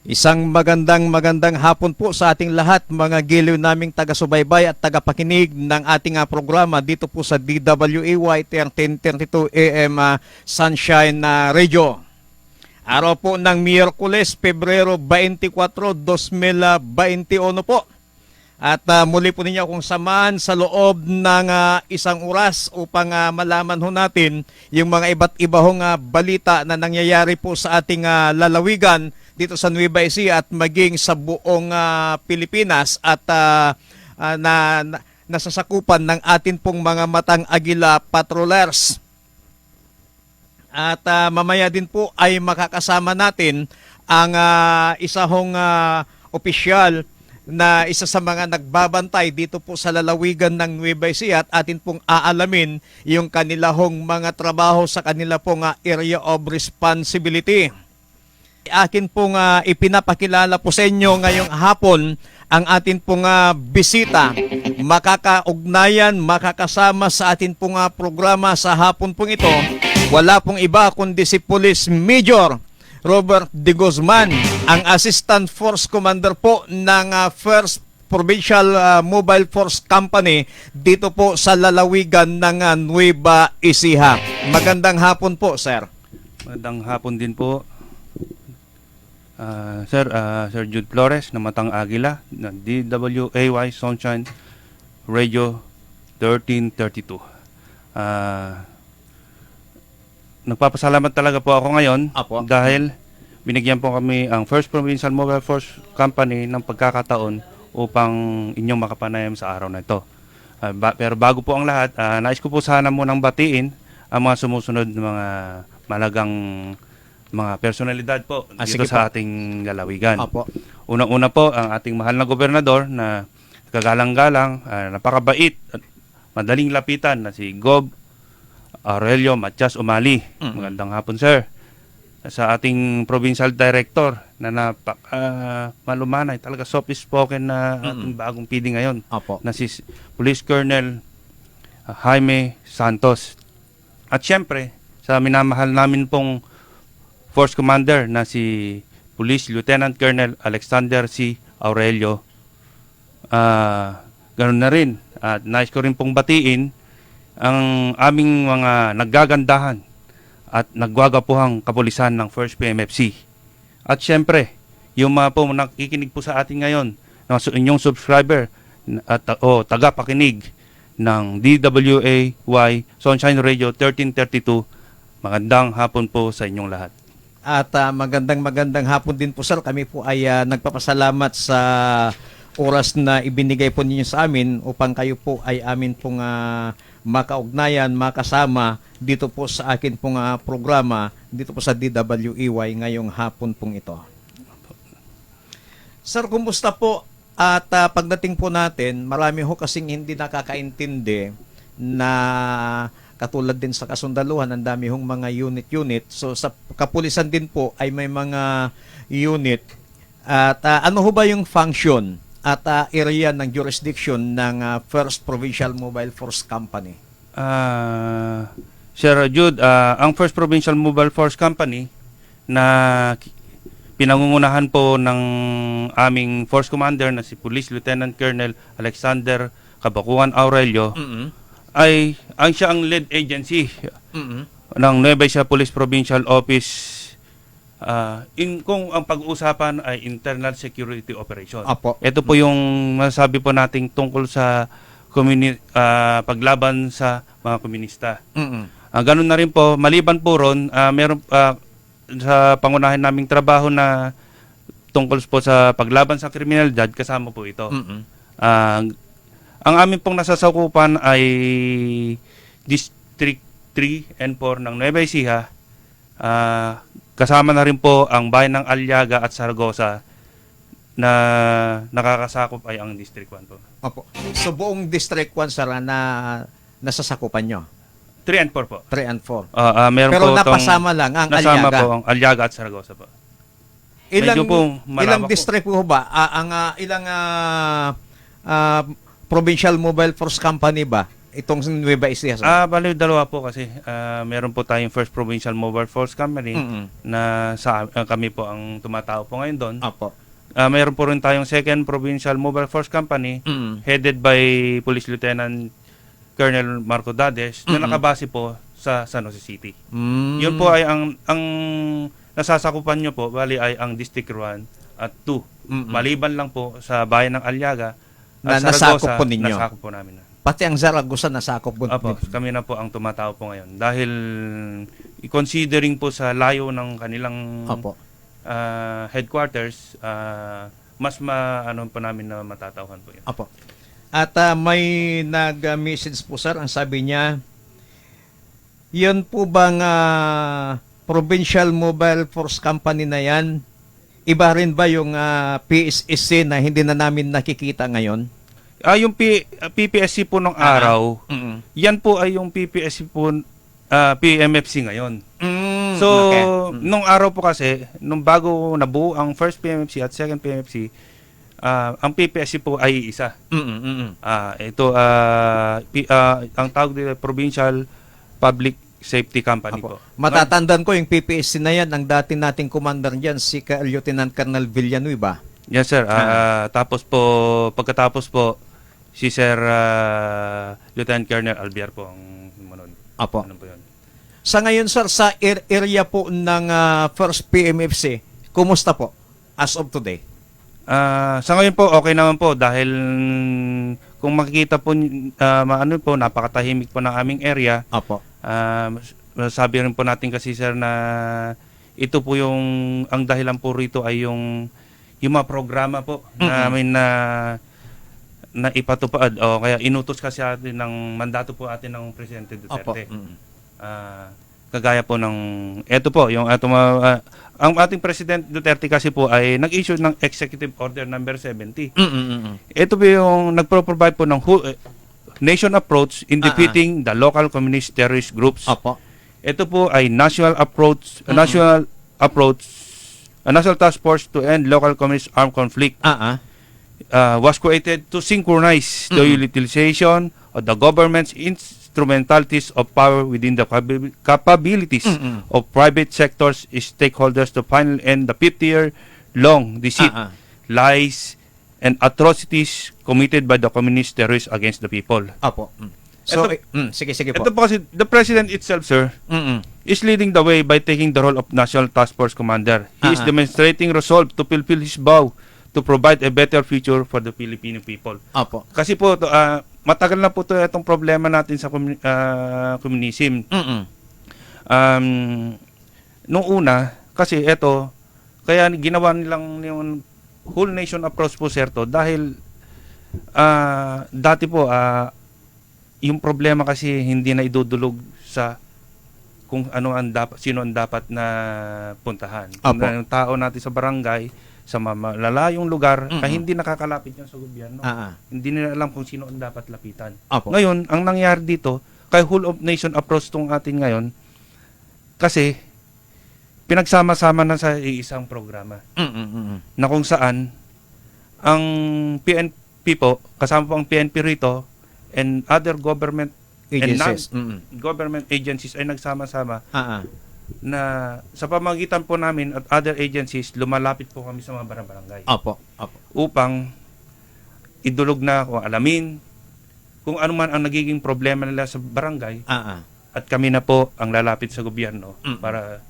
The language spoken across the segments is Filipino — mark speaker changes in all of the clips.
Speaker 1: Isang magandang hapon po sa ating lahat, mga giliw naming taga-subaybay at tagapakinig ng ating programa dito po sa DWAY 1332 AM Sunshine Radio. Araw po ng Miyerkules, Pebrero 24, 2021 po. At muli po ninyo akong samahan sa loob ng isang oras upang malaman ho natin yung mga iba't iba hong balita na nangyayari po sa ating lalawigan dito sa Nueva Ecija at maging sa buong Pilipinas at nasasakupan ng atin pong mga matang agila patrollers. At mamaya din po ay makakasama natin ang isa hong opisyal na isa sa mga nagbabantay dito po sa lalawigan ng Nueva Ecija at atin pong aalamin yung kanila hong mga trabaho sa kanila pong area of responsibility. Akin pong ipinapakilala po sa inyo ngayong hapon ang atin pong bisita, makakaugnayan, makakasama sa atin pong programa sa hapon pong ito. Wala pong iba kundi si Police Major Robert De Guzman, ang Assistant Force Commander po ng 1st Provincial Mobile Force Company dito po sa lalawigan ng Nueva Ecija. Magandang hapon po, sir.
Speaker 2: Magandang hapon din po. Sir Jude Flores ng Matang Agila ng DWAY Sunshine Radio 1332. Nagpapasalamat talaga po ako ngayon.
Speaker 1: Apo.
Speaker 2: Dahil binigyan po kami ang 1st Provincial Mobile Force Company ng pagkakataon upang inyong makapanayam sa araw na ito. Pero bago po ang lahat, nais ko po sana munang batiin ang mga sumusunod na mga malagang mga personalidad po dito sa ating lalawigan.
Speaker 1: Apo.
Speaker 2: Unang-una po ang ating mahal na gobernador na kagalang-galang, napakabait at madaling lapitan na si Gob Aurelio Matias Umali. Magandang hapon, sir. Sa ating provincial director na malumanay, talaga soft-spoken na ating bagong PD ngayon.
Speaker 1: Apo.
Speaker 2: Na si Police Colonel Jaime Santos. At syempre, sa minamahal namin pong Force Commander na si Police Lieutenant Colonel Alexander C. Aurelio. Ganun na rin. At nais ko rin pong batiin ang aming mga naggagandahan at nagwagapuhang kapulisan ng 1st PMFC. At syempre, yung mga po nakikinig po sa atin ngayon, inyong subscriber at tagapakinig ng DWAY Sunshine Radio 1332, magandang hapon po sa inyong lahat.
Speaker 1: At magandang hapon din po, sir. Kami po ay nagpapasalamat sa oras na ibinigay po ninyo sa amin upang kayo po ay amin pong makaugnayan, makasama dito po sa akin pong programa dito po sa DWAY ngayong hapon pong ito. Sir, kumusta po? At pagdating po natin, marami ho kasing hindi nakakaintindi na katulad din sa kasundaluhan, ang dami hong mga unit-unit. So sa kapulisan din po ay may mga unit. At ano ho ba yung function at area ng jurisdiction ng 1st Provincial Mobile Force Company?
Speaker 2: Sir Jude, ang 1st Provincial Mobile Force Company na pinangungunahan po ng aming Force Commander na si Police Lieutenant Colonel Alexander Cabacuan Aurelio ay siya ang lead agency ng Nueva Ecija Police Provincial Office. Kung ang pag-uusapan ay internal security operation.
Speaker 1: Apo.
Speaker 2: Ito po yung masasabi po nating tungkol sa paglaban sa mga komunista. Ganun na rin po, maliban po ron, meron sa pangunahin naming trabaho na tungkol po sa paglaban sa kriminalidad, kasama po ito. Ang amin pong nasasakupan ay District 3 and 4 ng Nueva Ecija. Kasama na rin po ang bayan ng Aliaga at Saragosa na nakakasakop ay ang District 1 po.
Speaker 1: Opo. So buong District 1, sir, na nasasakupan nyo?
Speaker 2: 3 and 4 po.
Speaker 1: 3 and 4.
Speaker 2: Meron
Speaker 1: pero
Speaker 2: po
Speaker 1: napasama lang ang
Speaker 2: nasama
Speaker 1: Aliaga.
Speaker 2: po ang Aliaga at Saragosa po.
Speaker 1: Ilang district po ba? Ilang Provincial Mobile Force Company ba itong Nueva Ecija, sir?
Speaker 2: Bali dalawa po kasi. Meron po tayong First Provincial Mobile Force Company na kami po ang tumatao po ngayon doon.
Speaker 1: Opo.
Speaker 2: Meron po rin tayong Second Provincial Mobile Force Company headed by Police Lieutenant Colonel Marco Dades na nakabase po sa San Jose City. Yun po ay ang nasasakupan nyo po, bali ay ang District 1 at 2. Maliban lang po sa bayan ng Aliaga
Speaker 1: Na
Speaker 2: at
Speaker 1: nasakop
Speaker 2: Zaragoza,
Speaker 1: po ninyo.
Speaker 2: nasakop po namin.
Speaker 1: Pati ang Zaragoza nasakop po.
Speaker 2: Opo, kami na po ang tumatao po ngayon. Dahil considering po sa layo ng kanilang
Speaker 1: Opo.
Speaker 2: headquarters, mas ano po namin na matatauhan po yun.
Speaker 1: Opo. At may nag-message po, sir, ang sabi niya, yun po bang Provincial Mobile Force Company na yan, iba rin ba yung PSSC na hindi na namin nakikita ngayon?
Speaker 2: Yung PPSC po nung araw, yan po ay yung PPSC po, PMFC ngayon. So, nung araw po kasi, nung bago nabuo ang first PMFC at second PMFC, ang PPSC po ay isa. Ito, ang tawag nila Provincial Public Safety Company po.
Speaker 1: Matatandaan ko yung PPSC na yan, ang dati nating commander dyan, si Lieutenant Colonel Villanueva.
Speaker 2: Yes, sir. Tapos po, pagkatapos po, si Sir Lieutenant Colonel Albiar po ang manod.
Speaker 1: Apo.
Speaker 2: Ano po yun?
Speaker 1: Sa ngayon, sir, sa area po ng first PMFC, kumusta po as of today?
Speaker 2: Sa ngayon po, okay naman po dahil kung makikita po, napakatahimik po ng aming area.
Speaker 1: Apo.
Speaker 2: Sabi rin po natin kasi, sir, na ito po ang dahilan po rito ay yung mga programa po namin na ipatupad o kaya inutos kasi atin ng mandato po atin ng Presidente Duterte. Kagaya po ng eto po yung ang ating President Duterte kasi po ay nag-issue ng Executive Order number 70. Ito po yung nagpro-provide po ng nation approach in defeating the local communist terrorist groups.
Speaker 1: Opo.
Speaker 2: Ito po ay national task force to end local communist armed conflict. Was created to synchronize the utilization of the government's instrumentalities of power within the capabilities of private sectors stakeholders to finally end the 50-year-long deceit, lies, and atrocities committed by the communist terrorists against the people.
Speaker 1: Apo. So, sige po.
Speaker 2: Ito po kasi, the President itself, sir, is leading the way by taking the role of National Task Force Commander. He is demonstrating resolve to fulfill his vow to provide a better future for the Filipino people.
Speaker 1: Apo.
Speaker 2: Kasi po, matagal na po itong problema natin sa communism. Nung una, kasi kaya ginawa nilang yung whole nation approach po, sir, dahil dati po, yung problema kasi hindi na idudulog sa kung sino ang dapat na puntahan. Kung yung tao natin sa barangay, sa malalayong lugar, kaya hindi nakakalapit yan sa gobyerno. Hindi nila alam kung sino ang dapat lapitan. Ngayon, ang nangyari dito, kay whole of nation approach tong atin ngayon, kasi pinagsama-sama na sa isang programa. Na kung saan, ang PNP po, kasama po ang PNP rito, and other government
Speaker 1: agencies.
Speaker 2: and non-government agencies ay nagsama-sama na sa pamagitan po namin at other agencies, lumalapit po kami sa mga barangay.
Speaker 1: Opo.
Speaker 2: Upang idulog na kung alamin kung ano man ang nagiging problema nila sa barangay at kami na po ang lalapit sa gobyerno para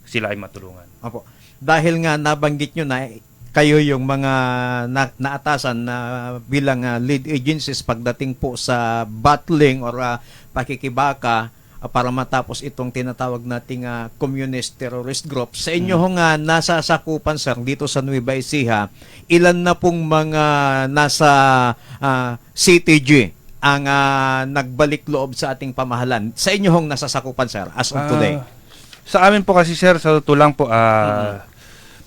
Speaker 2: sila ay matulungan.
Speaker 1: Opo. Dahil nga nabanggit nyo na kayo yung mga naatasan na bilang lead agencies pagdating po sa battling or pakikibaka para matapos itong tinatawag nating communist terrorist group. Sa inyo nasasakupan, sir, dito sa Nueva Ecija, ilan na pong mga nasa CTG ang nagbalik loob sa ating pamahalan? Sa inyo nasasakupan, sir, as of today?
Speaker 2: Sa amin po kasi, sir, sa tulang po,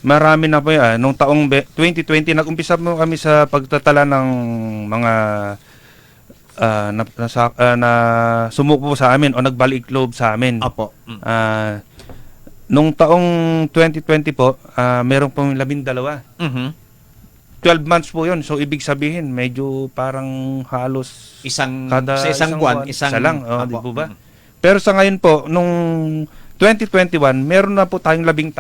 Speaker 2: marami na po yan. Nung taong 2020, nag-umpisa mo kami sa pagtatala ng mga na sumuko sa amin o nagbalik loob sa amin.
Speaker 1: Apo.
Speaker 2: Nung taong 2020 po, meron pong 12. 12 months po yun. So, ibig sabihin, medyo parang halos
Speaker 1: Sa isang buwan,
Speaker 2: isa lang.
Speaker 1: Apo.
Speaker 2: Di po ba? Pero sa ngayon po, nung 2021, meron na po tayong 13.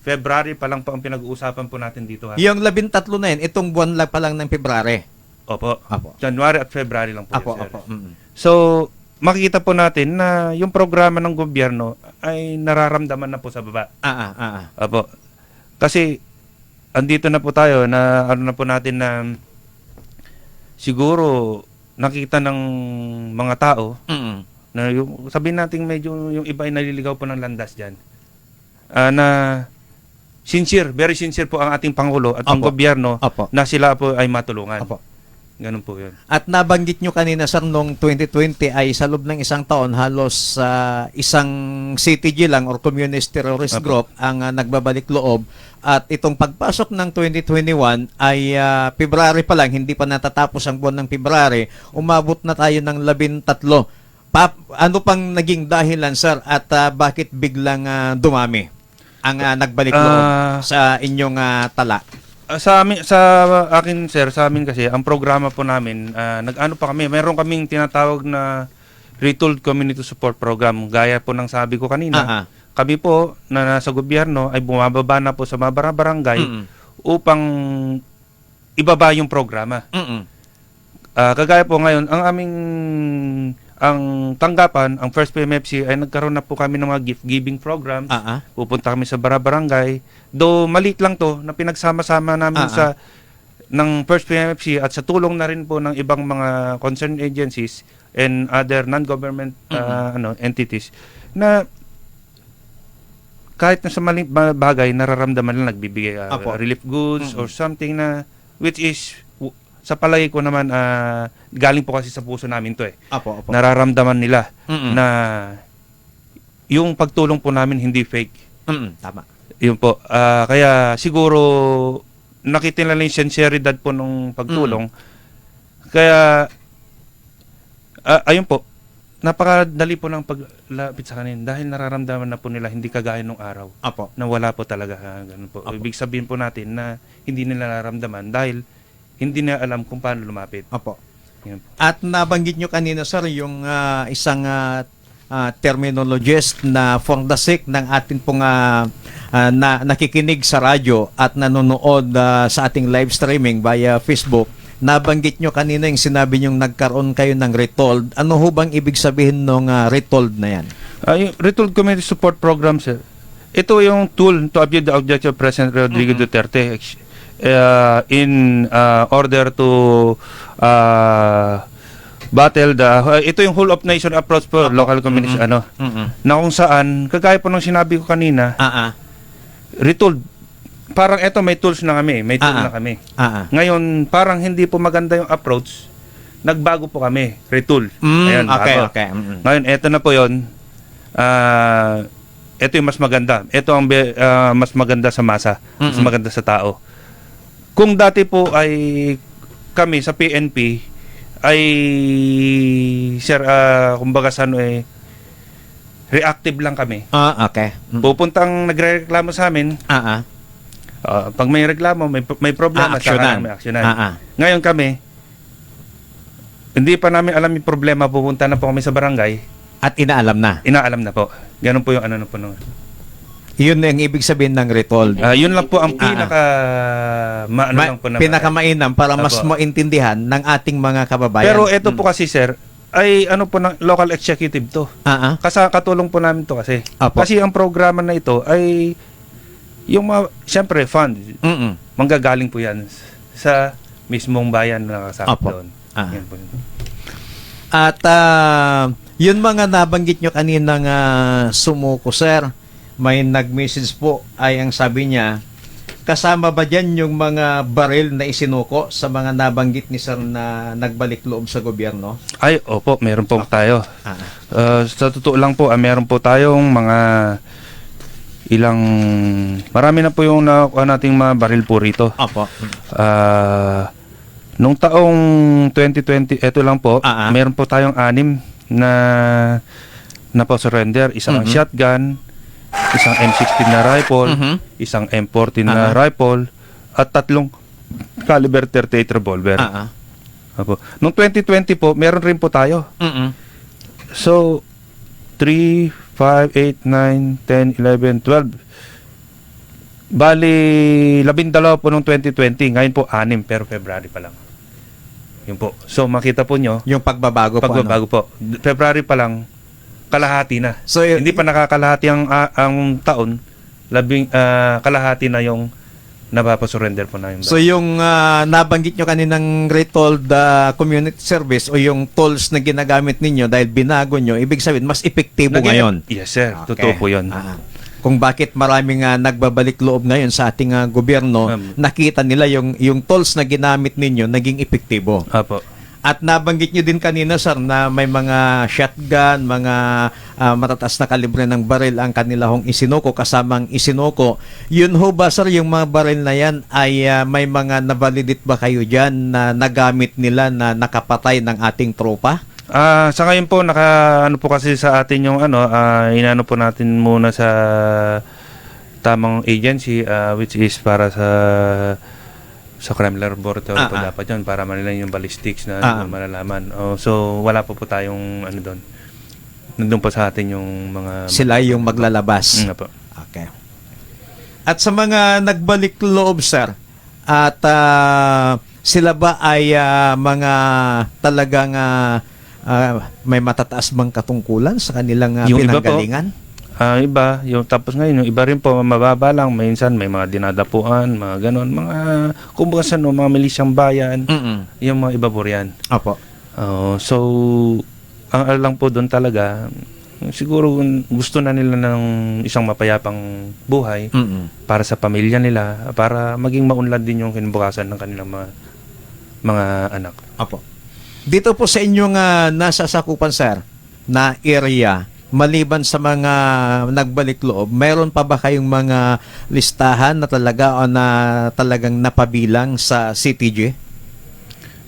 Speaker 2: February pa lang po ang pinag-uusapan po natin dito. Ha?
Speaker 1: Yung 13 na yun, itong buwan lang pa lang ng February.
Speaker 2: Opo.
Speaker 1: Apo.
Speaker 2: January at February lang po
Speaker 1: Apo,
Speaker 2: yun, sir.
Speaker 1: apo.
Speaker 2: So, makikita po natin na yung programa ng gobyerno ay nararamdaman na po sa baba. Apo. Kasi, andito na po tayo na ano na po natin na siguro nakita ng mga tao na yung, sabihin natin medyo yung iba ay naliligaw po ng landas dyan. Na sincere, very sincere po ang ating Pangulo at ang
Speaker 1: Apo.
Speaker 2: gobyerno
Speaker 1: Apo.
Speaker 2: na sila po ay matulungan.
Speaker 1: Apo.
Speaker 2: Ganun po yun.
Speaker 1: At nabanggit nyo kanina, sir, noong 2020 ay sa loob ng isang taon, halos isang CTG lang or Communist Terrorist
Speaker 2: Apo.
Speaker 1: Group ang nagbabalik loob. At itong pagpasok ng 2021 ay February pa lang, hindi pa natatapos ang buwan ng February, umabot na tayo ng 13. Ano pang naging dahilan, sir, at bakit biglang dumami ang nagbalik loob sa inyong tala?
Speaker 2: Sa akin sir, sa amin kasi ang programa po namin, nag-ano pa kami, meron kaming tinatawag na Retooled Community Support Program. Gaya po ng sabi ko kanina. Kami po na nasa gobyerno ay bumababa na po sa mga barangay upang ibaba yung programa. Kagaya po ngayon, ang tanggapan, ang First PMFC ay nagkaroon na po kami ng mga gift-giving programs. Pupunta kami sa barangay. Though maliit lang to, na pinagsama-sama namin ng First PMFC at sa tulong na rin po ng ibang mga concerned agencies and other non-government entities na kahit na sa maling bagay, nararamdaman lang nagbibigay relief goods or something na which is sa palagay ko naman, galing po kasi sa puso namin to eh.
Speaker 1: Apo.
Speaker 2: Nararamdaman nila na yung pagtulong po namin hindi fake.
Speaker 1: Tama.
Speaker 2: Yun po. Kaya siguro nakita nila yung sinceridad po nung pagtulong. Kaya ayun po, napakadali po ng paglapit sa kanila dahil nararamdaman na po nila hindi kagaya nung araw.
Speaker 1: Apo.
Speaker 2: Na wala po talaga. Ganun po.
Speaker 1: Apo.
Speaker 2: Ibig sabihin po natin na hindi nila nararamdaman dahil hindi na alam kung paano lumapit.
Speaker 1: Apo.
Speaker 2: Yan po.
Speaker 1: At nabanggit nyo kanina, sir, yung isang terminologist na for the sake ng atin pong nakikinig sa radyo at nanonood sa ating live streaming via Facebook. Nabanggit nyo kanina yung sinabi nyong nagkaroon kayo ng retold. Ano ho bang ibig sabihin ng retold na yan?
Speaker 2: Yung Retooled Community Support Program, sir. Ito yung tool to achieve the objective of President Rodrigo Duterte in order to battle ito yung whole of nation approach po local communities na kung saan kagaya po ng sinabi ko kanina retooled parang eto may tools na kami ngayon parang hindi po maganda yung approach nagbago po kami retool ayan
Speaker 1: okay.
Speaker 2: Ngayon eto na po yon eto yung mas maganda eto ang mas maganda sa masa mas maganda sa tao. Kung dati po ay kami sa PNP ay sir kumbaga sa reactive lang kami.
Speaker 1: Okay.
Speaker 2: Pupuntang nagrereklamo sa amin. Pag may reklamo, may problema sa kami aksyonan. Ngayon kami hindi pa namin alam yung problema, pupunta na po kami sa barangay
Speaker 1: at inaalam na.
Speaker 2: Inaalam na po. Ganun po yung ano na po noon.
Speaker 1: Yun na yung ibig sabihin ng retold.
Speaker 2: Yun lang po ang
Speaker 1: pinakamainam para mas maintindihan ng ating mga kababayan.
Speaker 2: Pero ito po kasi sir, ay ano po ng local executive to. Katulong po namin to kasi. Kasi ang programa na ito ay yung siyempre fund. Manggagaling po yan sa mismong bayan na kasama doon. Yan po.
Speaker 1: At yun mga nabanggit nyo kaninang sumuko, sir. May nag-message po ay ang sabi niya, kasama ba dyan yung mga baril na isinuko sa mga nabanggit ni sir na nagbalik loob sa gobyerno?
Speaker 2: Ay, opo, meron po tayo. Sa totoo lang po, meron po tayong mga marami na po yung nating mga baril po rito.
Speaker 1: Opo.
Speaker 2: Nung taong 2020, eto lang po, meron po tayong 6 na po surrender, isang shotgun, isang M16 na rifle, isang M14 na rifle, at 3 caliber 38 revolver.
Speaker 1: Ah, ah.
Speaker 2: Opo. Noong 2020 po, meron rin po tayo.
Speaker 1: Mm-mm.
Speaker 2: So, 3, 5, 8, 9, 10, 11, 12. Bali, 12 po noong 2020. Ngayon po, 6, pero February pa lang. Yun po. So, makita po nyo,
Speaker 1: Yung pagbabago,
Speaker 2: pagbabago po. February pa lang, kalahati na.
Speaker 1: So,
Speaker 2: Hindi pa nakakalahati ang taon, kalahati na yung napapasurrender po na yung
Speaker 1: So yung nabanggit nyo kaninang retold community service o yung tools na ginagamit ninyo dahil binago nyo, ibig sabihin mas epektibo ngayon.
Speaker 2: Yes, sir.
Speaker 1: Okay.
Speaker 2: Totoo po yun.
Speaker 1: Kung bakit maraming nagbabalik loob ngayon sa ating gobyerno, nakita nila yung tools na ginamit ninyo naging epektibo.
Speaker 2: Apo.
Speaker 1: At nabanggit nyo din kanina, sir, na may mga shotgun, mga matataas na kalibre ng baril ang kanila hong isinuko, kasamang isinuko. Yun ho ba, sir, yung mga baril na yan ay may mga nabalidit ba kayo dyan na nagamit nila na nakapatay ng ating tropa?
Speaker 2: Sa ngayon po, ano po kasi sa atin yung inano po natin muna sa tamang agency, which is para sa crime laboratory po dapat yun para manilang yung ballistics na malalaman. So, wala po tayong doon. Nandun pa sa atin yung mga...
Speaker 1: Sila yung maglalabas.
Speaker 2: Po.
Speaker 1: Okay. At sa mga nagbalik loob, sir, at sila ba ay mga talagang may matataas bang katungkulan sa kanilang
Speaker 2: Yung
Speaker 1: pinanggalingan?
Speaker 2: Iba, tapos ngayon, yung iba rin po, mababa lang, minsan may mga dinadapuan, mga ganon, mga, kumbaga sa mga milisyang bayan, yung mga iba po riyan.
Speaker 1: Opo.
Speaker 2: So, ang lang po doon talaga, siguro gusto na nila ng isang mapayapang buhay para sa pamilya nila, para maging maunlad din yung kinabukasan ng kanilang mga anak.
Speaker 1: Opo. Dito po sa inyong nasa sakupan, sir, na area, maliban sa mga nagbalik loob, mayroon pa ba kayong mga listahan na talaga o na talagang napabilang sa CTG?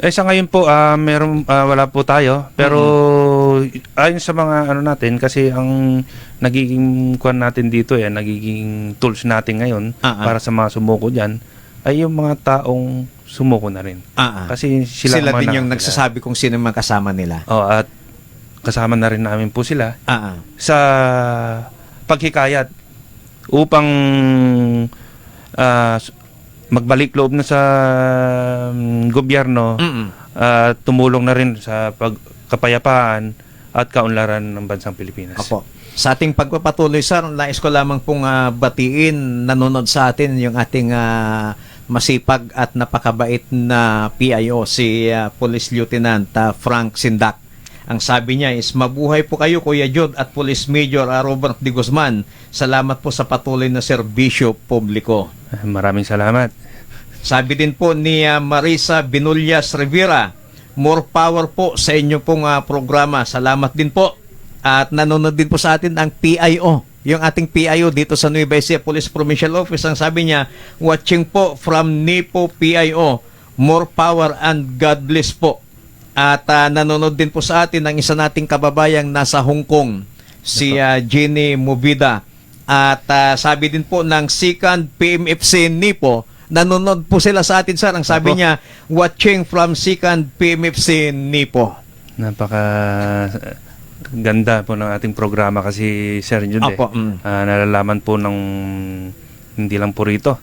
Speaker 2: Sa ngayon po, wala po tayo. Pero ayon sa mga natin, kasi ang nagiging kuwan natin dito, nagiging tools natin ngayon para sa mga sumuko dyan, ay yung mga taong sumuko na rin. Kasi sila
Speaker 1: din yung nagsasabi kung sino mga kasama nila.
Speaker 2: At kasama na rin namin po sila sa paghikayat upang magbalik loob na sa gobyerno at tumulong na rin sa pagkapayapaan at kaunlaran ng bansang Pilipinas.
Speaker 1: Opo. Sa ating pagpapatuloy, sir, nais ko lamang pong batiin, nanonood sa atin yung ating masipag at napakabait na PIO, si Police Lieutenant Frank Sindak. Ang sabi niya is, mabuhay po kayo, Kuya Jod at Police Major Robert de Guzman. Salamat po sa patuloy na serbisyo publiko.
Speaker 2: Maraming salamat.
Speaker 1: Sabi din po ni Marisa Binullas Rivera, more power po sa inyo pong programa. Salamat din po. At nanonood din po sa atin ang PIO. Yung ating PIO dito sa Nueva Ecija Police Provincial Office. Ang sabi niya, watching po from NIPO PIO. More power and God bless po. At nanonood din po sa atin ang isa nating kababayang nasa Hong Kong, si Jenny Movida. At sabi din po ng 2nd PMFC NIPO, nanonood po sila sa atin, sir. Ang sabi niya, watching from 2nd PMFC NIPO.
Speaker 2: Napaka ganda po ng ating programa kasi, Sir Jude, nalalaman po ng hindi lang po rito.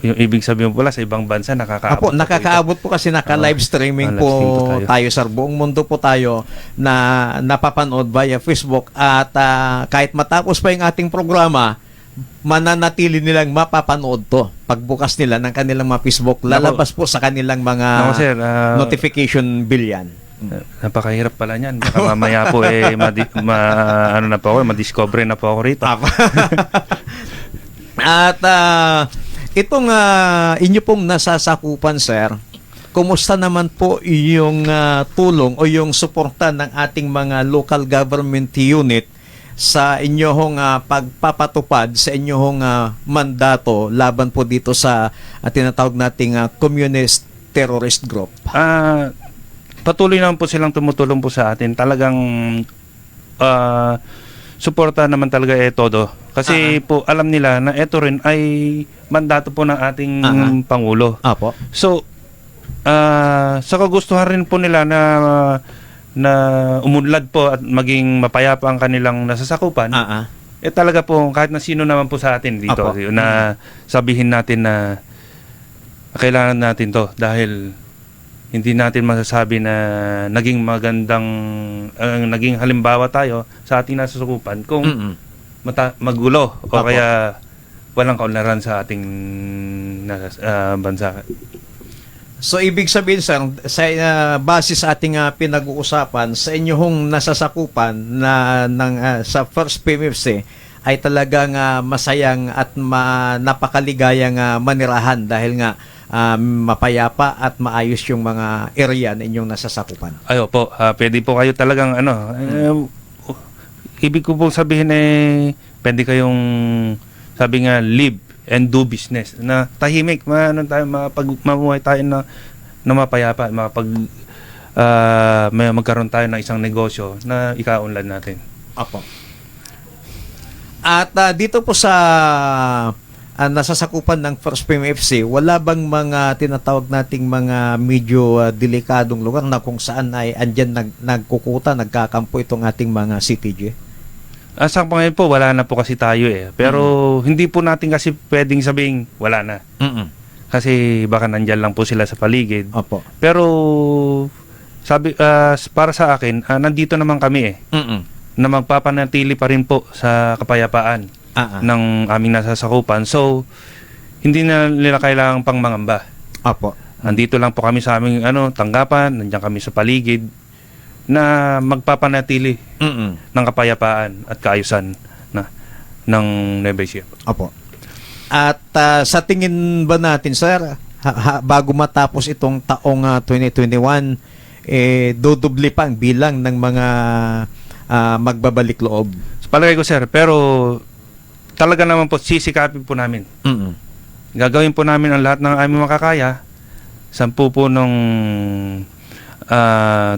Speaker 2: Yung ibig sabihin po pala sa ibang bansa nakakaabot.
Speaker 1: Nakakaabot po kasi naka-live streaming po tayo, sir. Buong mundo po tayo na napapanood via Facebook at kahit matapos pa yung ating programa, mananatili nilang mapapanood to. Pagbukas nila ng kanilang mga Facebook, lalabas po sa kanilang mga notification bill yan.
Speaker 2: Napakahirap pala niyan. Baka mamaya po madiscover na po ako rito.
Speaker 1: At itong inyo pong nasasakupan, sir, kumusta naman po yung tulong o yung suporta ng ating mga local government unit sa inyong pagpapatupad sa inyong mandato laban po dito sa tinatawag nating communist terrorist group?
Speaker 2: Patuloy naman po silang tumutulong po sa atin. Talagang suporta naman talaga todo. Kasi po alam nila na ito rin ay mandato po ng ating Pangulo.
Speaker 1: Apo.
Speaker 2: So, sa kagustuhan rin po nila na umunlad po at maging mapayapa ang kanilang nasasakupan, talaga po kahit na sino naman po sa atin dito na sabihin natin na kailangan natin to dahil hindi natin masasabi na naging magandang naging halimbawa tayo sa ating nasasakupan kung magulo o kaya walang kaunlaran sa ating bansa.
Speaker 1: So ibig sabihin sir, sa base sa ating pinag-uusapan, sa inyong nasasakupan sa First PMFC ay talagang masayang at napakaligayang manirahan dahil nga mapayapa at maayos yung mga area na inyong nasasakupan.
Speaker 2: Ayo po, pwede po kayo talagang ibig ko pong sabihin pwede kayong sabi nga live and do business na tahimik, mamuhay tayo na mapayapa, may magkaroon tayo ng isang negosyo na ikaunlad natin.
Speaker 1: Apo. At dito po sa nasasakupan ng First PMFC, wala bang mga tinatawag nating mga medyo delikadong lugar na kung saan ay andyan nagkukuta, nagkakampo itong ating mga CTG?
Speaker 2: Sa ngayon po, wala na po kasi tayo Pero hindi po natin kasi pwedeng sabihin wala na. Kasi baka nandyan lang po sila sa paligid.
Speaker 1: Opo.
Speaker 2: Pero sabi para sa akin, nandito naman kami na magpapanatili pa rin po sa kapayapaan ng aming nasasakupan. So, hindi na nila kailangang pang mangamba.
Speaker 1: Opo.
Speaker 2: Nandito lang po kami sa aming tanggapan, nandiyan kami sa paligid na magpapanatili ng kapayapaan at kaayusan ng Nueva Ecija.
Speaker 1: Opo. At sa tingin ba natin, sir, bago matapos itong taong 2021, dodobli pa ang bilang ng mga magbabalik loob?
Speaker 2: Sa palagay ko, sir, pero talaga naman po sisikapin po namin. Gagawin po namin ang lahat ng aming makakaya. 10 po nung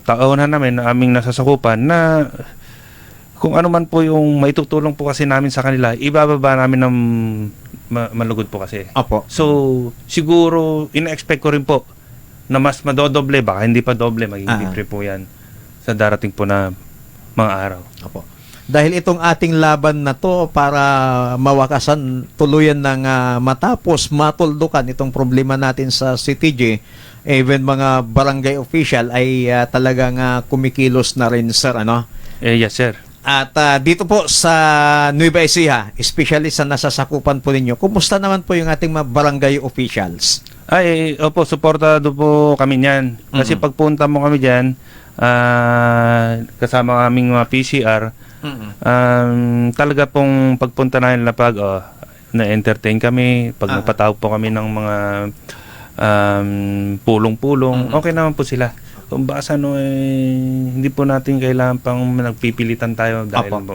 Speaker 2: taonan namin na aming nasasakupan na kung ano man po yung maitutulong po kasi namin sa kanila, ibababa namin ng malugod po kasi.
Speaker 1: Opo.
Speaker 2: So, siguro, ina-expect ko rin po na mas madodoble, baka hindi pa doble, magiging libre po yan sa darating po na mga araw.
Speaker 1: Opo. Dahil itong ating laban na to para mawakasan tuluyan ng matapos matuldukan itong problema natin sa CTG, even mga barangay official ay talagang kumikilos na rin, sir,
Speaker 2: Yes, sir.
Speaker 1: At dito po sa Nueva Ecija, especially sa nasasakupan po ninyo, kumusta naman po yung ating mga barangay officials?
Speaker 2: Opo, suportado po kami niyan. Kasi pagpunta mo kami diyan, kasama aming mga PCR, talaga pong pagpunta namin na-entertain kami, pag napatawag po kami ng mga pulong-pulong, okay naman po sila. Kung baka hindi po natin kailangan pang nagpipilitan tayo dahil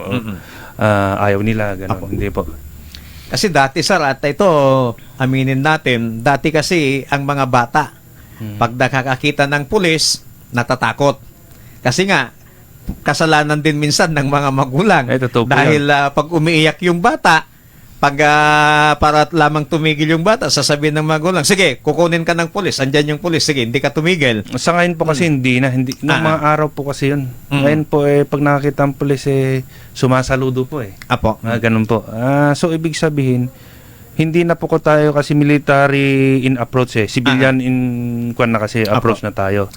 Speaker 2: ayaw nila, gano'n. Hindi po.
Speaker 1: Kasi dati, sir, at ito, aminin natin, dati kasi ang mga bata, pag nakakakita ng pulis, natatakot. Kasi nga, kasalanan din minsan ng mga magulang. Dahil pag umiiyak yung bata, para lamang tumigil yung bata, sasabihin ng magulang, sige, kukunin ka ng pulis, andyan yung pulis, sige, hindi ka tumigil. Sa
Speaker 2: ngayon po kasi hindi na, noong mga araw po kasi yun. Ngayon po pag nakakita ang pulis sumasaludo po
Speaker 1: Apo.
Speaker 2: Ganun po. So ibig sabihin, hindi na po ko tayo kasi military in approach civilian in na kasi approach na tayo.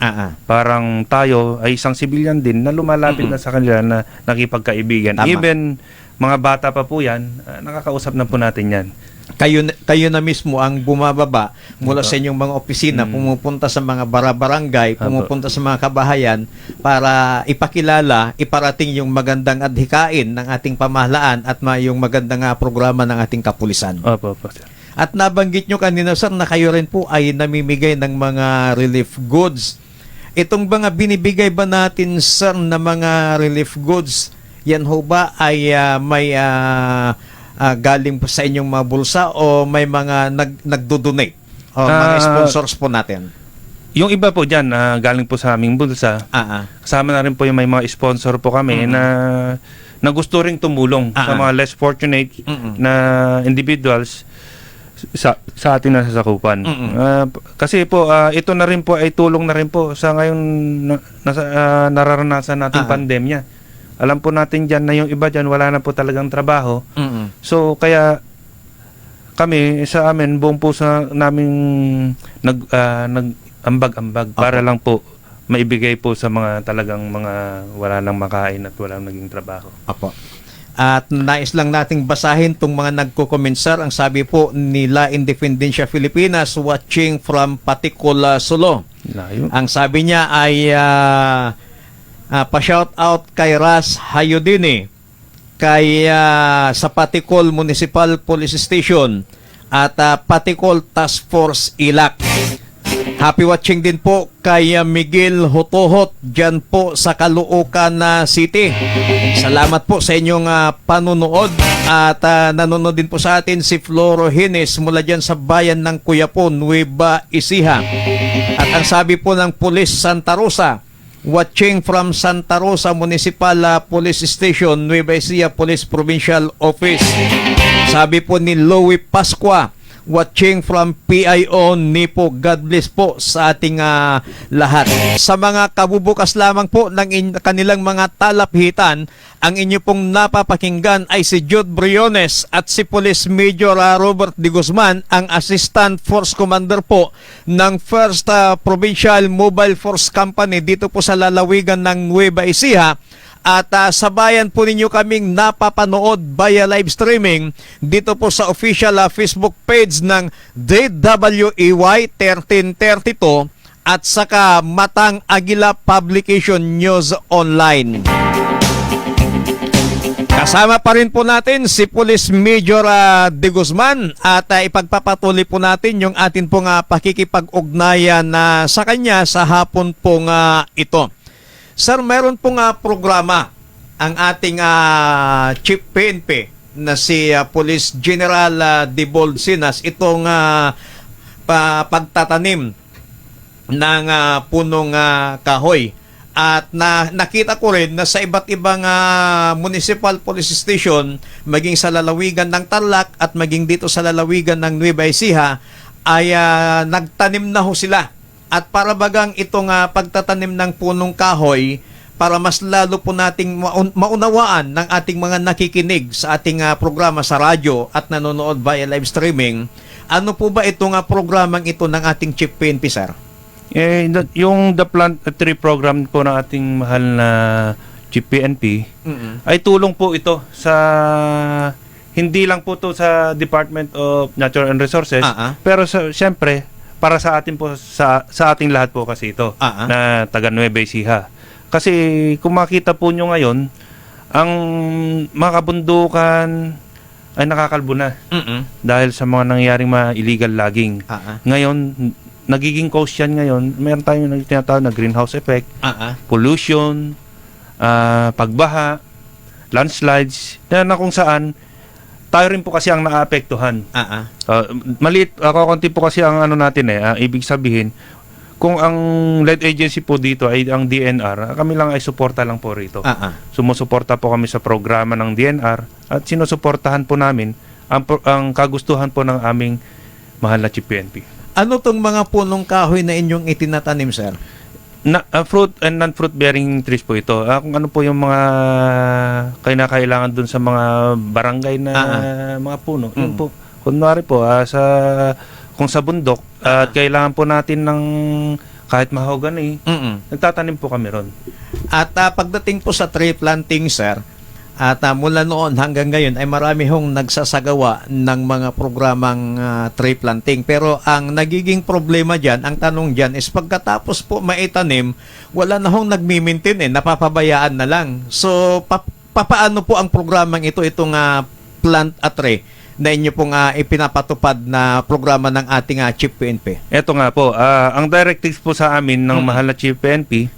Speaker 2: Parang tayo ay isang civilian din na lumalapit na sa kanila na nakipagkaibigan.
Speaker 1: Tama.
Speaker 2: Even mga bata pa po yan, nakakausap na po natin yan.
Speaker 1: Kayo na mismo ang bumababa mula sa inyong mga opisina, pumupunta sa mga barangay, pumupunta sa mga kabahayan para ipakilala, iparating yung magandang adhikain ng ating pamahalaan at yung magandang programa ng ating kapulisan.
Speaker 2: Opo, sir.
Speaker 1: At nabanggit nyo kanina, sir, na kayo rin po ay namimigay ng mga relief goods. Itong mga binibigay ba natin, sir, na mga relief goods, yan ho ba ay may galing sa inyong mga bulsa o may mga nagdo-donate o mga sponsors po natin?
Speaker 2: Yung iba po dyan, galing po sa aming bulsa. Kasama na rin po yung may mga sponsor po kami na gusto ring tumulong sa mga less fortunate na individuals sa ating nasasakupan. Kasi po, ito na rin po ay tulong na rin po sa ngayon nararanasan nating pandemya. Alam po natin dyan na yung iba dyan wala na po talagang trabaho. So, kaya kami sa amin, buong puso naming nag-ambag-ambag para lang po maibigay po sa mga talagang mga wala nang makain at walang naging trabaho.
Speaker 1: Apo. At nais lang nating basahin itong mga nagko-comment, sir. Ang sabi po nila Independencia Filipinas, watching from Paticol, Solo.
Speaker 2: Layo.
Speaker 1: Ang sabi niya ay pa-shout out kay Ras Hayodini, kay sa Paticol Municipal Police Station at Paticol Task Force Ilac. Happy watching din po kay Miguel Hotohot dyan po sa Caloocan City. Salamat po sa inyong panunood at nanonood din po sa atin si Floro Hines mula dyan sa bayan ng Cuyapo, Nueva Ecija. At ang sabi po ng Police Santa Rosa, watching from Santa Rosa Municipal Police Station, Nueva Ecija Police Provincial Office. Sabi po ni Louie Pasqua, watching from PIO Nipo. God bless po sa ating lahat. Sa mga kabubukas lamang po ng kanilang mga talaphitan, ang inyo pong napapakinggan ay si Jude Briones at si Police Major Robert De Guzman, ang Assistant Force Commander po ng 1st Provincial Mobile Force Company dito po sa lalawigan ng Nueva Ecija. At sa bayan po ninyo kaming napapanood via live streaming dito po sa official Facebook page ng DWEY 1332 at saka Matang Agila Publication News Online. Kasama pa rin po natin si Police Major De Guzman at ipagpapatuloy po natin yung atin pong pakikipag-ugnayan sa kanya sa hapon pong ito. Sir, meron pong programa ang ating Chief PNP na si Police General Dibold Sinas, itong pagtatanim ng punong kahoy. At nakita ko rin na sa iba't ibang municipal police station, maging sa lalawigan ng Tarlac at maging dito sa lalawigan ng Nueva Ecija, ay nagtanim na ho sila. At para bagang itong pagtatanim ng punong kahoy, para mas lalo po nating maunawaan ng ating mga nakikinig sa ating programa sa radyo at nanonood via live streaming, ano po ba itong programang ito ng ating Chief PNP, sir?
Speaker 2: Yung The Plant Tree Program po ng ating mahal na Chief PNP, ay tulong po ito sa hindi lang po to sa Department of Natural and Resources, pero siyempre para sa atin po sa ating lahat po kasi ito na taga Nueva Ecija. Kasi kung makita po nyo ngayon, ang mga kabundukan ay nakakalbo na dahil sa mga nangyaring mga illegal logging. Ngayon, nagiging cause yan ngayon. Meron tayong tinatawag na greenhouse effect, pollution, pagbaha, landslides, na kung saan tayo rin po kasi ang naapektuhan. Maliit, konti po kasi ang ano natin ibig sabihin, kung ang lead agency po dito ay ang DNR, kami lang ay suporta lang po rito. Sumusuporta po kami sa programa ng DNR at sinusuportahan po namin ang kagustuhan po ng aming mahal na Chief PNP.
Speaker 1: Ano tong mga punong kahoy na inyong itinatanim, sir?
Speaker 2: Fruit and non-fruit bearing trees po ito. Kung ano po yung mga kailangan dun sa mga barangay na mga puno. Yun po. Kunwari po, kung sa bundok, at kailangan po natin ng kahit mahogany, nagtatanim po kami ron.
Speaker 1: At pagdating po sa tree planting, sir, at mula noon hanggang ngayon ay marami hong nagsasagawa ng mga programang tree planting. Pero ang nagiging problema dyan, ang tanong dyan is pagkatapos po maitanim, wala na hong nagmi-maintain, napapabayaan na lang. So, papaano po ang programang ito, itong plant a tree na inyo pong ipinapatupad na programa ng ating Chief PNP?
Speaker 2: Ito nga po, ang directives po sa amin ng mahal na Chief PNP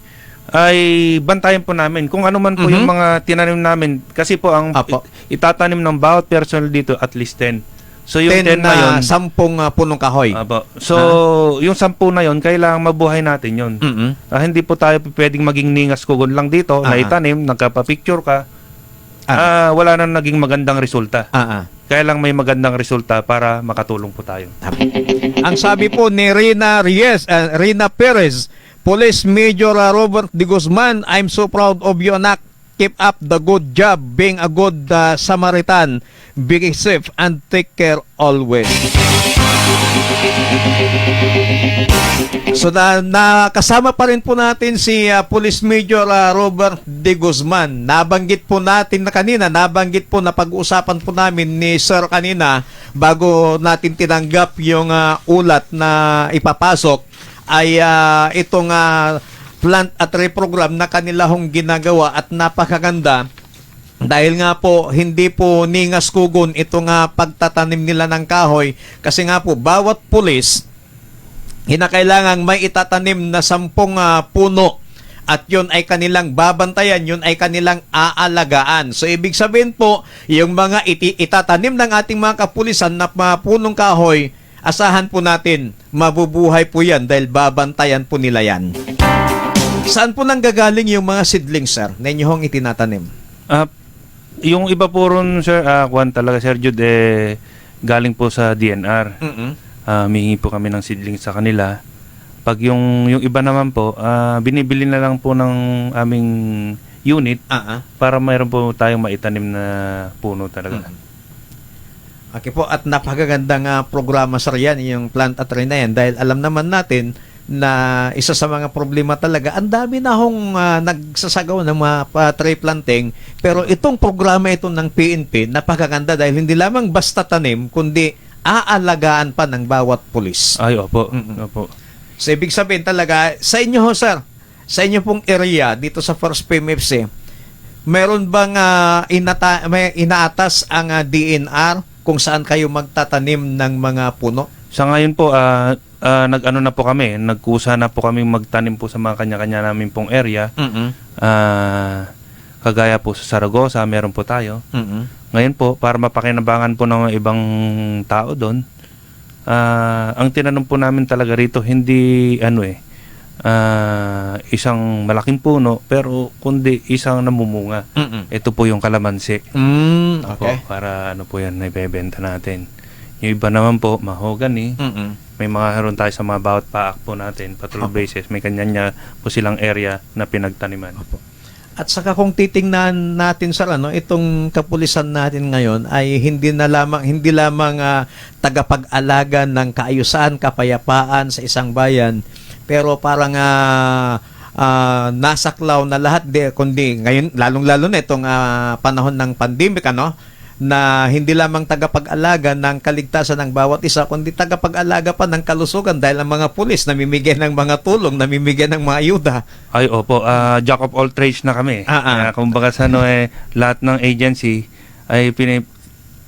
Speaker 2: ay bantayan po namin kung ano man po yung mga tinanim namin. Kasi po ang itatanim ng bawat personnel dito at least 10. So yung
Speaker 1: 10
Speaker 2: 10 na yun,
Speaker 1: 10 punong kahoy.
Speaker 2: Apo. So, yung 10 na yon kailangan mabuhay natin yon.
Speaker 1: Mm-mm.
Speaker 2: Hindi po tayo pwedeng maging ningas kugon lang dito, na itanim, nagkapa-picture ka. Wala na naging magandang resulta. Kaya lang may magandang resulta para makatulong po tayo.
Speaker 1: Ang sabi po ni Rina Perez, Police Major Robert De Guzman, I'm so proud of you, anak. Keep up the good job being a good Samaritan. Be safe and take care always. So nakasama pa rin po natin si Police Major Robert De Guzman. Nabanggit po natin na kanina, na pag-uusapan po namin ni Sir kanina bago natin tinanggap yung ulat na ipapasok ay itong plant at reprogram na kanila hong ginagawa at napakaganda dahil nga po hindi po ningas kugon itong pagtatanim nila ng kahoy kasi nga po bawat pulis hinakailangang may itatanim na 10 puno at yun ay kanilang babantayan, yun ay kanilang aalagaan. So ibig sabihin po yung mga itatanim ng ating mga kapulisan na punong kahoy, asahan po natin mabubuhay po yan dahil babantayan po nila yan. Saan po nanggagaling yung mga seedlings, sir, na inyong itinatanim?
Speaker 2: Yung iba po ron, sir, talaga, Sir Jude, galing po sa DNR. Mihingi po kami ng seedlings sa kanila. Pag yung iba naman po, binibili na lang po ng aming unit para mayroon po tayong maitanim na puno talaga.
Speaker 1: Okay po, at napakagandang programa, sir, yan, yung plant at tree na yan, dahil alam naman natin na isa sa mga problema talaga, ang dami na hong nagsasagawa ng mga tree planting, pero itong programa ito ng PNP, napakaganda dahil hindi lamang basta tanim, kundi aalagaan pa ng bawat pulis.
Speaker 2: Ay, opo. Opo.
Speaker 1: So, ibig sabihin talaga, sa inyo ho, sir, sa inyo pong area, dito sa First PMFC, meron bang may inaatas ang DNR kung saan kayo magtatanim ng mga puno?
Speaker 2: Sa ngayon po, nag-ano na po kami, nagkusa na po kami magtanim po sa mga kanya-kanya namin pong area. Kagaya po sa Saragossa, meron po tayo. Ngayon po, para mapakinabangan po ng ibang tao doon, ang tinanong po namin talaga rito, hindi isang malaking puno, pero kundi isang namumunga. Ito po yung kalamansi.
Speaker 1: Okay.
Speaker 2: Para po yan, naibebenta natin. Yung iba naman po, mahogany. May mga haron tayo sa mga bawat paak po natin, patrol bases. May kanya-nya po silang area na pinagtaniman.
Speaker 1: At saka kung titingnan natin sa itong kapulisan natin ngayon ay hindi lamang tagapag-alaga ng kaayusan, kapayapaan sa isang bayan, pero parang nasaklaw na lahat kundi ngayon lalong-lalo na itong panahon ng pandemic na hindi lamang tagapag-alaga ng kaligtasan ng bawat isa, kundi tagapag-alaga pa ng kalusugan dahil ang mga pulis namimigay ng mga tulong, namimigay ng mga ayuda.
Speaker 2: Ay, opo. Jack of all trades na kami. Kumbaga sa lahat ng agency ay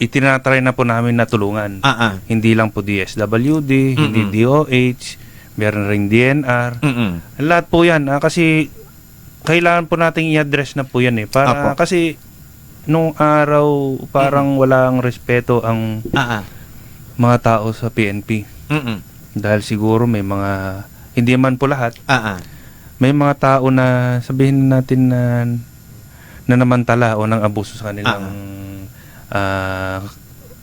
Speaker 2: itinatry na po namin na tulungan. Hindi lang po DSWD, hindi DOH, meron ring DNR. Lahat po yan. Kasi kailangan po nating i-address na po yan para kasi nung araw parang walang respeto ang mga tao sa PNP. Dahil siguro may mga, hindi man po lahat, may mga tao na sabihin natin na namantala o nang abuso sa kanilang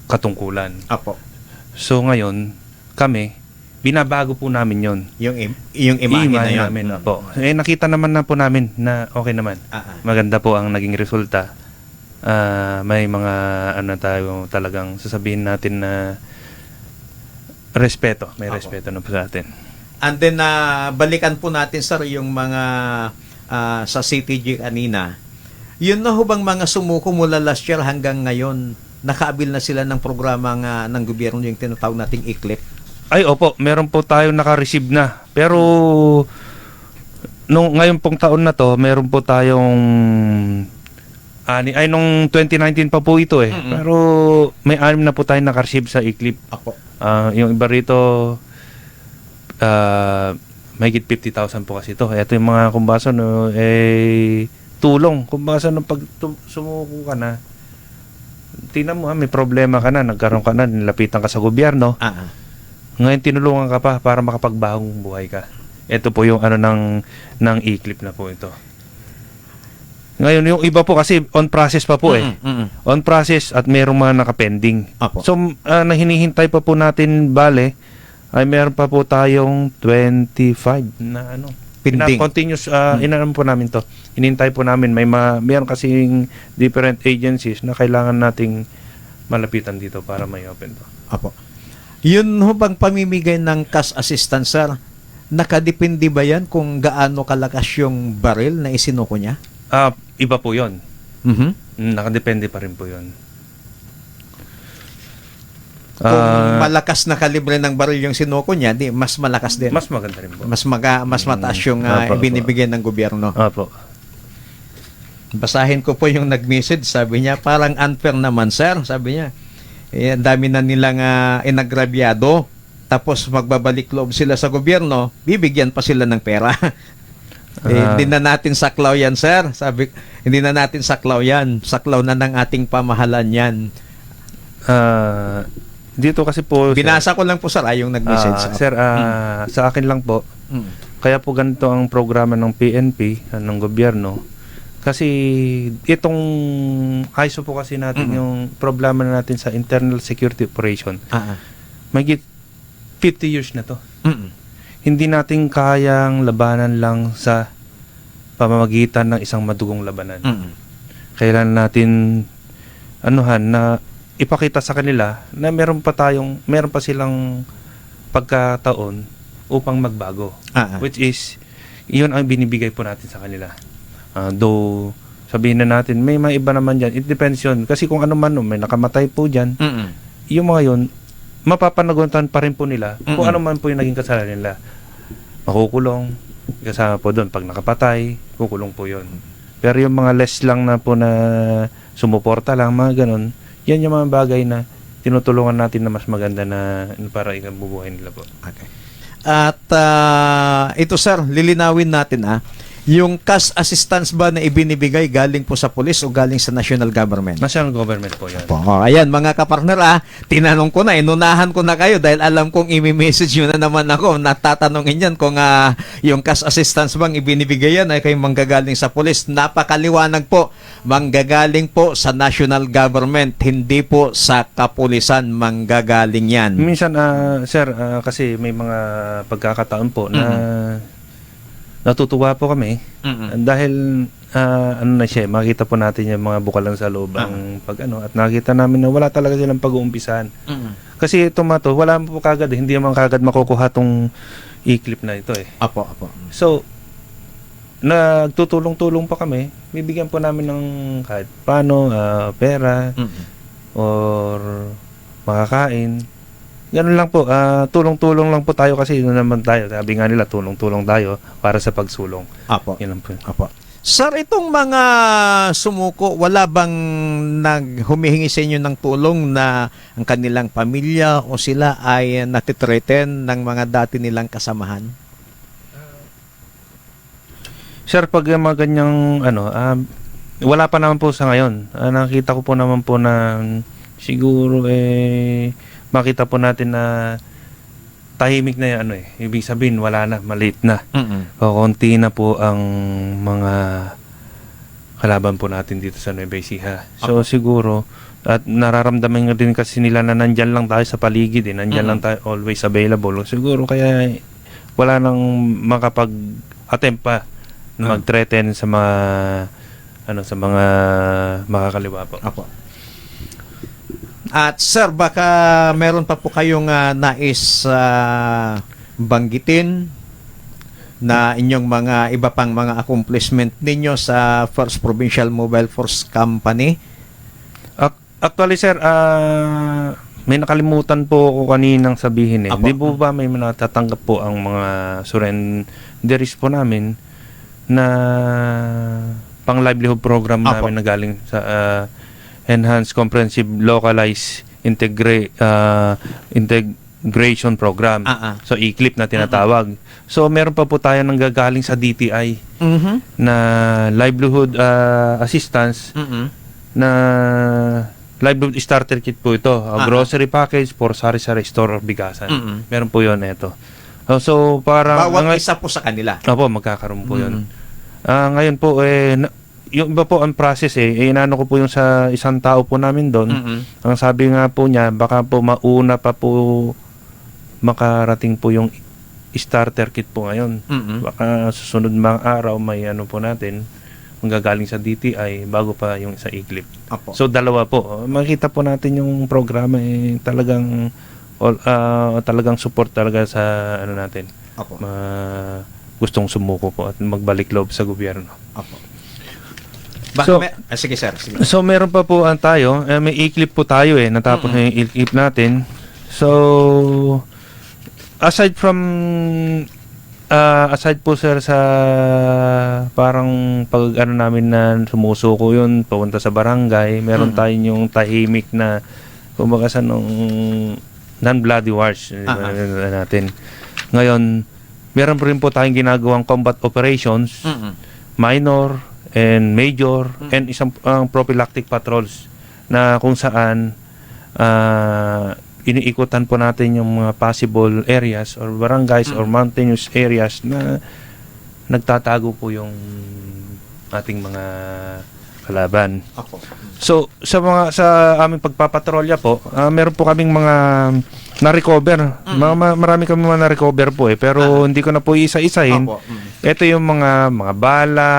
Speaker 2: katungkulan. So ngayon, kami, binabago po namin yon.
Speaker 1: Yung imahe na yun.
Speaker 2: Namin, nakita naman na po namin na okay naman. Maganda po ang naging resulta. May mga tayo talagang sasabihin natin na respeto. May respeto na po sa atin.
Speaker 1: And then balikan po natin, sir, yung mga sa CTG kanina. Yun na ho bang mga sumuko mula last year hanggang ngayon, nakaabil na sila ng programa ng gobyerno, yung tinatawag nating ICLIP?
Speaker 2: Ay, opo. Meron po tayo naka-receive na. Pero ngayon pong taon na to, meron po tayong nung 2019 pa po ito Pero may 6 na po tayo naka-receive sa ICLIP. Yung iba rito, mahigit 50,000 po kasi ito. Ito yung mga kumbasa, tulong. Kumbasa, pag sumuko ka na, tingnan mo may problema ka na, nagkaroon ka na, nilapitan ka sa gobyerno. Ngayon tinulungan ka pa para makapagbahong buhay ka. Ito po yung ng e-clip na po ito. Ngayon, yung iba po kasi on process pa po On process at merong mga nakapending.
Speaker 1: Apo.
Speaker 2: So, na hinihintay pa po natin, bale, ay meron pa po tayong 25 na
Speaker 1: Pending.
Speaker 2: Continuous, inaano po namin to. Hinihintay po namin. Meron kasing different agencies na kailangan nating malapitan dito para may open to.
Speaker 1: Apo. Yun ho bang pamimigay ng cash assistance, sir? Nakadepende ba yan kung gaano kalakas yung baril na isinuko niya?
Speaker 2: Iba po yon.
Speaker 1: Mhm.
Speaker 2: Nakadepende pa rin po yon.
Speaker 1: Kung malakas na kalibre ng baril yung sinuko niya, di mas malakas din.
Speaker 2: Mas maganda rin po.
Speaker 1: Mas mataas yung
Speaker 2: Apo.
Speaker 1: ibinibigay ng gobyerno.
Speaker 2: Opo.
Speaker 1: Basahin ko po yung nag-message, sabi niya, parang unfair naman, sir. Sabi niya, ang dami na nilang inagrabyado, tapos magbabalik loob sila sa gobyerno, bibigyan pa sila ng pera. Hindi na natin saklaw yan, sir. Sabi, hindi na natin saklaw yan. Saklaw na ng ating pamahalan yan.
Speaker 2: Dito kasi po,
Speaker 1: Binasa ko lang po, sir, yung nag-message.
Speaker 2: sir, sa akin lang po, kaya po ganito ang programa ng PNP, ng gobyerno. Kasi itong ISO po kasi natin yung problema na natin sa internal security operation. Magit 50 years na to. Hindi natin kayang labanan lang sa pamamagitan ng isang madugong labanan. Kailangan natin na ipakita sa kanila na meron pa silang pagkataon upang magbago. Which is, yun ang binibigay po natin sa kanila. Though, sabihin na natin, may mga iba naman dyan. It depends yun. Kasi kung ano man, may nakamatay po dyan, yung mga yun, mapapanagutan pa rin po nila kung ano man po yung naging kasalanan nila. Makukulong, kasama po doon. Pag nakapatay, kukulong po yun. Pero yung mga less lang na po na sumuporta lang, mga ganun, yan yung mga bagay na tinutulungan natin na mas maganda na para ikabubuhay nila po.
Speaker 1: Okay. At ito, sir, lilinawin natin yung cash assistance ba na ibinibigay galing po sa pulis o galing sa national government?
Speaker 2: National government po yan.
Speaker 1: Ayan, mga kapartner, tinanong ko na, inunahan ko na kayo dahil alam kong imi-message nyo na naman ako. Natatanungin yan kung yung cash assistance bang ibinibigay yan ay kayo manggagaling sa pulis. Napakaliwanag po, manggagaling po sa national government, hindi po sa kapulisan manggagaling yan.
Speaker 2: Minsan, sir, kasi may mga pagkakataon po na natutuwa po kami dahil na siya, makita po natin yung mga bukalan sa loob ang at nakita namin na wala talaga silang pag-uumpisahan. Kasi ito wala po kagad, hindi naman kagad makukuha tong e-clip na ito
Speaker 1: Apo.
Speaker 2: So, nagtutulong-tulong pa kami, bibigyan po namin ng kahit paano, pera or makakain. Ganun lang po, tulong-tulong lang po tayo kasi yun naman tayo. Sabi nga nila, tulong-tulong tayo para sa pagsulong.
Speaker 1: Apo.
Speaker 2: Yan lang po.
Speaker 1: Apo. Sir, itong mga sumuko, wala bang humihingi sa inyo ng tulong na ang kanilang pamilya o sila ay natitreaten ng mga dati nilang kasamahan?
Speaker 2: Sir, pag mga ganyang wala pa naman po sa ngayon. Nakita ko po naman po na siguro makita po natin na tahimik na yan, ibig sabihin wala na, maliit na. Konti na po ang mga kalaban po natin dito sa Nueva Ecija. So siguro, at nararamdaman din kasi nila na nandyan lang tayo sa paligid, nandyan lang tayo, always available. Siguro kaya wala nang makapag-attempt pa na mag-threaten sa mga sa mga makakaliwa po.
Speaker 1: Apo. At sir, baka meron pa po kayong nais banggitin na inyong mga iba pang mga accomplishment ninyo sa First Provincial Mobile Force Company?
Speaker 2: Actually, sir, may nakalimutan po ako kaninang sabihin. Di po ba may natatanggap po ang mga surrenderies po namin na pang livelihood program namin na galing sa Enhanced Comprehensive Localized Integration Program. So, e-clip na tinatawag. So, meron pa po tayo nang gagaling sa DTI na livelihood assistance na livelihood starter kit po ito. Grocery package for sari-sari store or bigasan.
Speaker 1: Mm-mm.
Speaker 2: Meron po yun ito. So, parang...
Speaker 1: Bawat isa po sa kanila.
Speaker 2: Opo, magkakaroon po yun. Ngayon po, yung iba po ang process inaano ko po yung sa isang tao po namin doon. Ang sabi nga po niya, baka po mauna pa po makarating po yung starter kit po ngayon. Baka susunod mga araw may ano po natin, manggagaling sa DTI bago pa yung sa iglip.
Speaker 1: Apo.
Speaker 2: So dalawa po. Makita po natin yung programa talagang talagang support talaga sa ano natin.
Speaker 1: Apo.
Speaker 2: Gustong sumuko po at magbalik loob sa gobyerno.
Speaker 1: Apo. Sige sir. Sige.
Speaker 2: So meron pa po tayo, may iklip po tayo natapos na yung iklip natin. So aside po sir sa parang pag ano namin na sumusuko yun, papunta sa barangay, meron tayong yung tahimik na kumbaga sa nung non-bloody wars natin. Ngayon, meron rin po tayong ginagawang combat operations, minor and major, and isang prophylactic patrols na kung saan iniikutan po natin yung mga possible areas or barangays or mountainous areas na nagtatago po yung ating mga kalaban.
Speaker 1: Apo.
Speaker 2: So sa aming pagpapatrolya po, meron po kaming mga na-recover. Marami kami mga na-recover po pero hindi ko na po isa-isahin. Ito yung mga bala,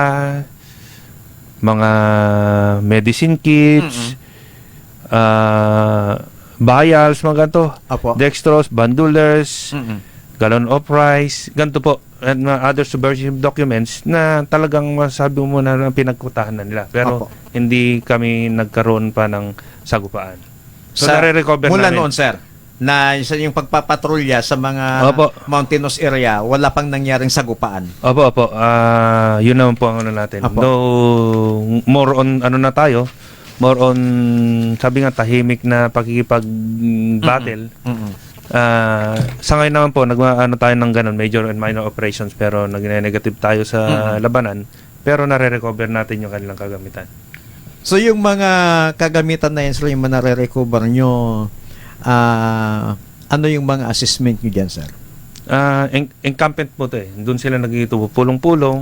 Speaker 2: mga medicine kits, vials, mga ganito. Dextrose, bandolers, gallon of rice, ganito po. And other subversive documents na talagang masabi mo na pinagkutahan na nila. Pero hindi kami nagkaroon pa ng sagupaan. So nare-recover
Speaker 1: mula
Speaker 2: namin.
Speaker 1: noon, sir, na yung pagpapatrolya sa mga mountainous area, wala pang nangyaring sagupaan.
Speaker 2: Opo. Yun naman po ang ano natin. Though, more on ano na tayo, more on, sabi nga, tahimik na pakikipag-battle. Sa ngayon naman po, nag-ano tayo ng ganun, major and minor operations, pero nag-negative tayo sa labanan, pero nare-recover natin yung kanilang kagamitan.
Speaker 1: So yung mga kagamitan na yan, sir, yung nare-recover nyo, ano yung mga assessment nyo dyan, sir?
Speaker 2: Encampment po ito Doon sila nagitubo, pulong-pulong.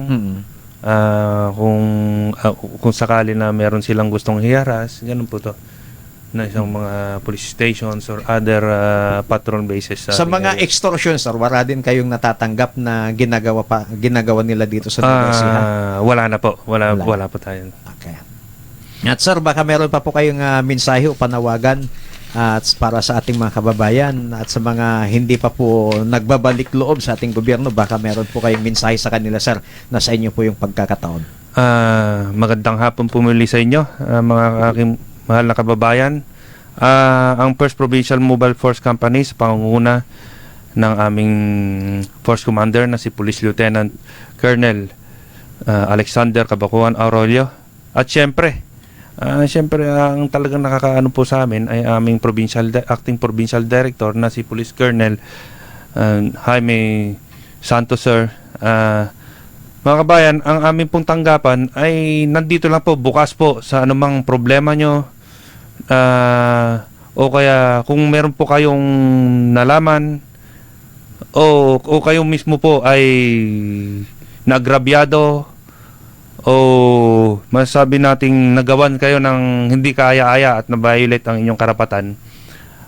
Speaker 2: Kung sakali na meron silang gustong hiyaras, ganun po to na isang mga police stations or other patrol bases
Speaker 1: sa mga area. Extortion, sir, wala din kayong natatanggap na ginagawa nila dito sa Nueva
Speaker 2: wala na po, wala po tayo.
Speaker 1: Okay. At sir, baka meron pa po kayong mensahe o panawagan at para sa ating mga kababayan at sa mga hindi pa po nagbabalik loob sa ating gobyerno, baka meron po kayong mensahe sa kanila, sir, na sa inyo po yung pagkakataon.
Speaker 2: Magandang hapon po muli sa inyo, mga aking mahal na kababayan. Ang 1st Provincial Mobile Force Company sa pangunguna ng aming Force Commander na si Police Lieutenant Colonel Alexander Cabacuan Aurelio. At syempre, ang talagang nakakaano po sa amin ay aming acting provincial director na si Police Colonel Jaime Santos, sir. Mga kabayan, ang aming pong tanggapan ay nandito lang po, bukas po sa anumang problema nyo, o kaya kung meron po kayong nalaman o kayo mismo po ay nagrabyado o masabi nating nagawan kayo ng hindi kaaya-aya at na-violate ang inyong karapatan,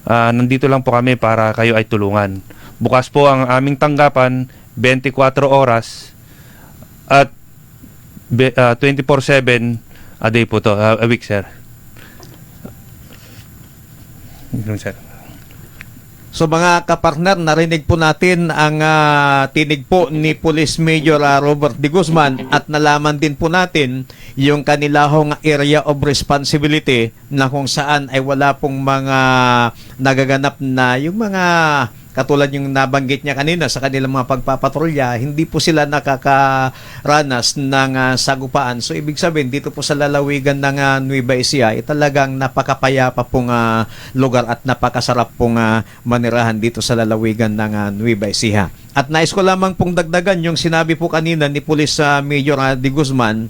Speaker 2: nandito lang po kami para kayo ay tulungan. Bukas po ang aming tanggapan, 24 oras at 24/7 a day po to, a week, sir. Sir.
Speaker 1: So mga kapartner, narinig po natin ang tinig po ni Police Major Robert De Guzman at nalaman din po natin yung kanilahong area of responsibility na kung saan ay wala pong mga nagaganap na yung mga katulad yung nabanggit niya kanina sa kanilang mga pagpapatrolya, hindi po sila nakakaranas ng sagupaan. So ibig sabihin, dito po sa lalawigan ng Nueva Ecija, talagang napakapayapa pong lugar at napakasarap pong manirahan dito sa lalawigan ng Nueva Ecija. At nais ko lamang pong dagdagan yung sinabi po kanina ni Police Major De Guzman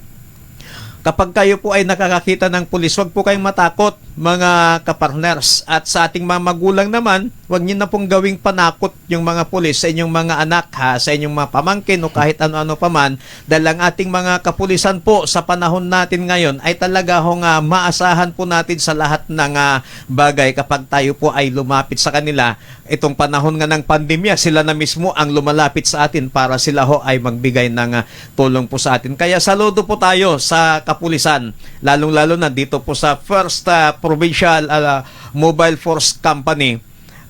Speaker 1: kapag kayo po ay nakakakita ng pulis, wag po kayong matakot, mga kapartners. At sa ating mga magulang naman, wag niyo na pong gawing panakot yung mga pulis sa inyong mga anak, ha, sa inyong mga pamangkin o kahit ano-ano pa man, dahil ang ating mga kapulisan po sa panahon natin ngayon ay talaga maasahan po natin sa lahat ng bagay kapag tayo po ay lumapit sa kanila. Itong panahon nga ng pandemya, sila na mismo ang lumalapit sa atin para sila ay magbigay ng tulong po sa atin. Kaya saludo po tayo sa kapulisan, lalong-lalo na dito po sa First Provincial Mobile Force Company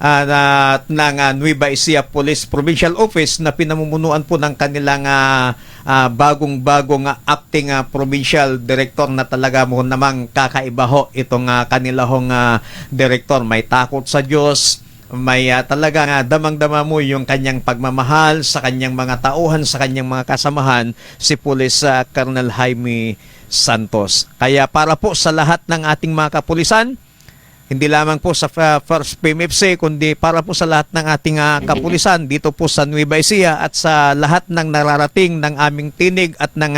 Speaker 1: ng Nueva Ecija Police Provincial Office na pinamumunuan po ng kanilang bagong acting provincial director na talaga mo namang kakaiba ho itong kanila director. May takot sa Diyos, may talaga damang-dama mo yung kanyang pagmamahal sa kanyang mga tauhan, sa kanyang mga kasamahan, si Police Colonel Jaime Santos. Kaya para po sa lahat ng ating mga kapulisan, hindi lamang po sa First PMFC, kundi para po sa lahat ng ating kapulisan dito po sa Nueva Ecija at sa lahat ng nararating ng aming tinig at ng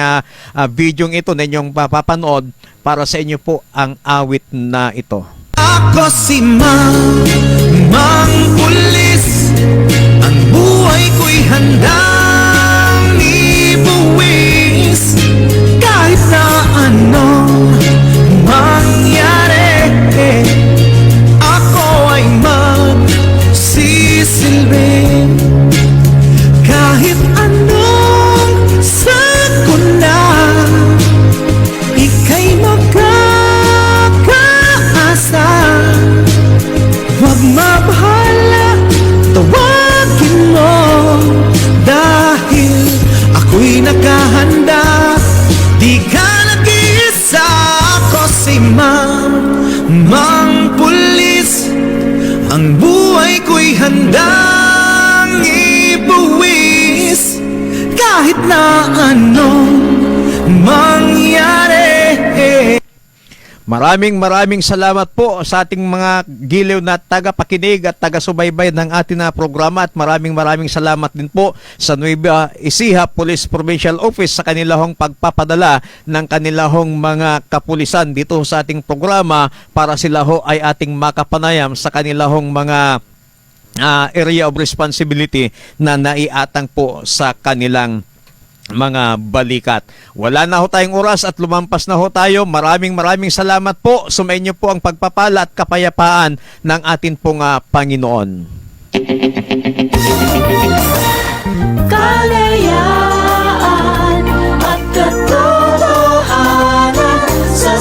Speaker 1: videong ito na inyong papapanood, para sa inyo po ang awit na ito.
Speaker 3: Ako si Mang Pulis, ang buhay ko'y handang ibuwis, kahit na anong mangyari, ako ay magsisilbi, kahit anong sakuna, ika'y makakaasa. Huwag mabahala, tawagin mo, dahil ako'y nakahanda. Di ka nag-iisa, ako si Mang Pulis, ang buhay ko'y handang ibuwis, kahit na anong mangyari.
Speaker 1: Maraming salamat po sa ating mga giliw na tagapakinig at taga-subaybay ng ating programa, at maraming salamat din po sa Nueva Ecija Police Provincial Office sa kanilahong pagpapadala ng kanilahong mga kapulisan dito sa ating programa para sila ay ating makapanayam sa kanilahong mga area of responsibility na naiatang po sa kanilang mga balikat. Wala na ho tayong oras at lumampas na ho tayo. Maraming salamat po. Sumainyo po ang pagpapala at kapayapaan ng atin pong Panginoon.
Speaker 4: Kalayaan at katotohanan sa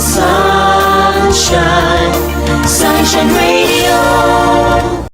Speaker 4: Sunshine Radio.